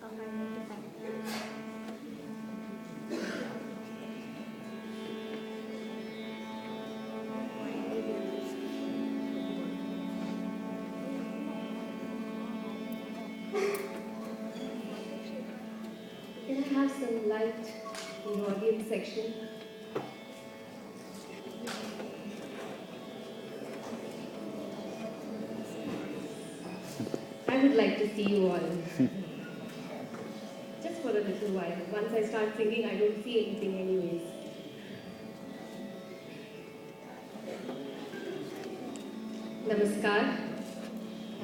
Can I have some light in the audience section? I would like to see you all. Just for a little while. Once I start singing, I don't see anything anyways. Namaskar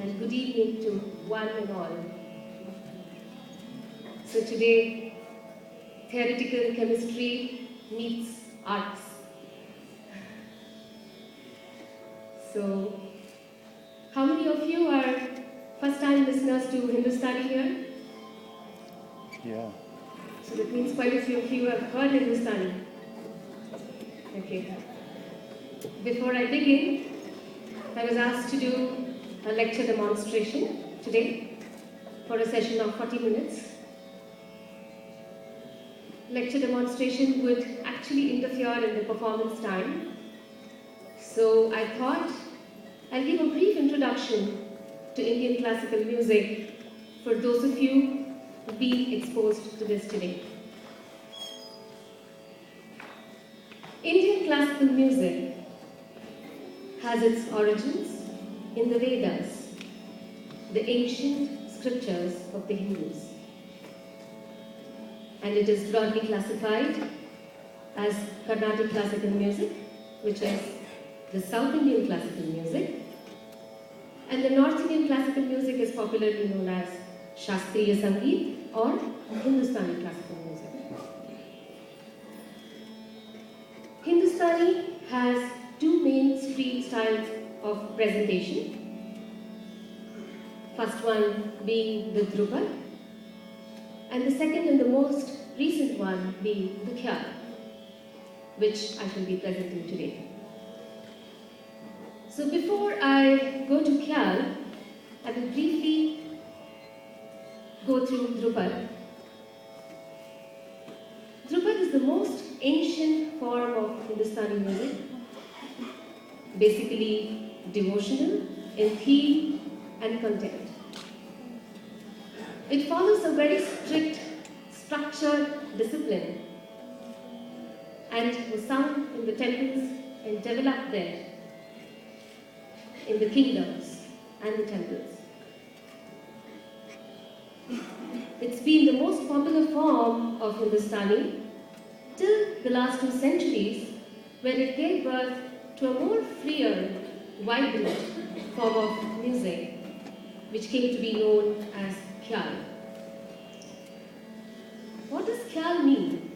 and good evening to one and all. So today, theoretical chemistry meets arts. So, how many of you are first-time listeners to Hindustani here? Yeah. So that means quite a few of you have heard Hindustani. Okay. Before I begin, I was asked to do a lecture demonstration today for a session of 40 minutes. Lecture demonstration would actually interfere in the performance time. So I thought I'll give a brief introduction to Indian classical music for those of you being exposed to this today. Indian classical music has its origins in the Vedas, the ancient scriptures of the Hindus. And it is broadly classified as Carnatic classical music, which is the South Indian classical music, and the North Indian classical music is popularly known as Shastriya Sangeet or Hindustani classical music. Hindustani has two mainstream styles of presentation. First one being the Dhrupad, and the second and the most recent one being the Khyal, which I shall be presenting today. So before I go to Khyal, I will briefly go through Dhrupad. Dhrupad is the most ancient form of Hindustani music, basically devotional in theme and content. It follows a very strict, structured discipline and was sung in the temples and developed there in the kingdoms and the temples. It's been the most popular form of Hindustani till the last 2 centuries, where it gave birth to a more freer, vibrant form of music, which came to be known as Khyal. What does Khyal mean?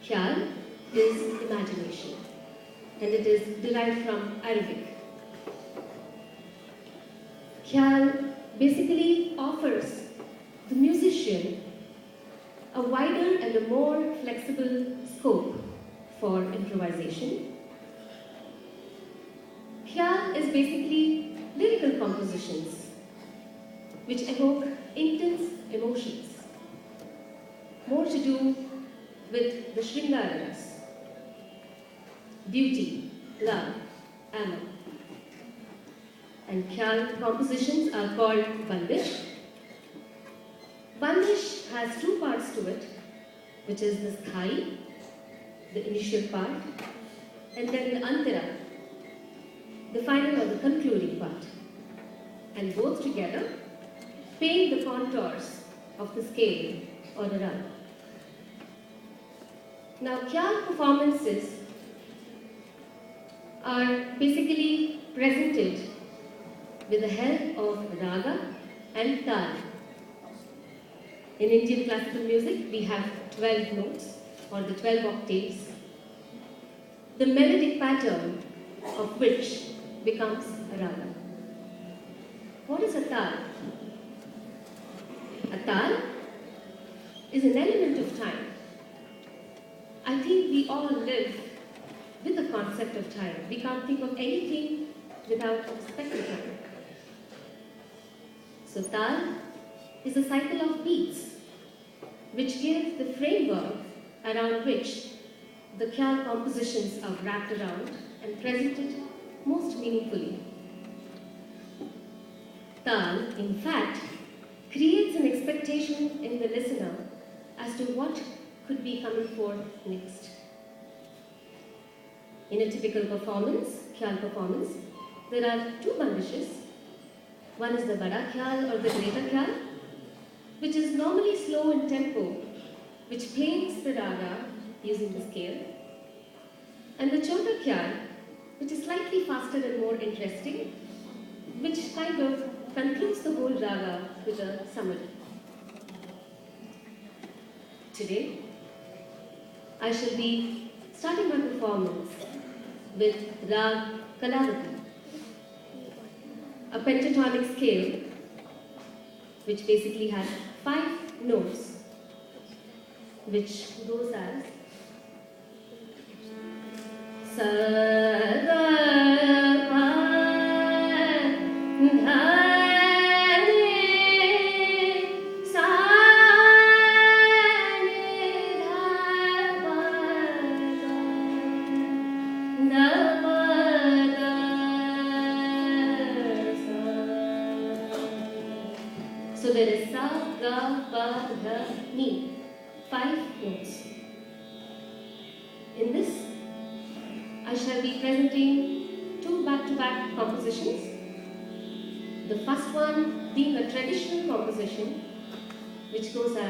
Khyal is imagination, and it is derived from Arabic. Khyal basically offers the musician a wider and a more flexible scope for improvisation. Khyal is basically lyrical compositions which evoke intense emotions, more to do with the Shringara ras, beauty, love, amor. And Khyal compositions are called Bandish. Bandish has 2 parts to it, which is the Sthai, the initial part, and then the Antara, the final or the concluding part. And both together paint the contours of the scale or the rag. Now, Khyal performances are basically presented with the help of raga and tal. In Indian classical music, we have 12 notes or the 12 octaves, the melodic pattern of which becomes a raga. What is a tal? A tal is an element of time. I think we all live with the concept of time. We can't think of anything without respect to time. So tal is a cycle of beats which give the framework around which the khyal compositions are wrapped around and presented most meaningfully. Tal, in fact, creates an expectation in the listener as to what could be coming forth next. In a typical performance, khyal performance, there are two bandishes. One is the Bada Khyal or the Greater Khyal, which is normally slow in tempo, which paints the raga using the scale, and the Chota Khyal, which is slightly faster and more interesting, which kind of concludes the whole raga with a summary. Today, I shall be starting my performance with Rag Kalavati, a pentatonic scale which basically has 5 notes, which goes as Sa Ga Pa Dha Re Sa Re Dha Pa Da Pa Da Sa. So there is Sa, Ga, Pa, Dha, Ni, 5 notes. In this, I shall be presenting 2 back-to-back compositions. The first one being a traditional composition which goes as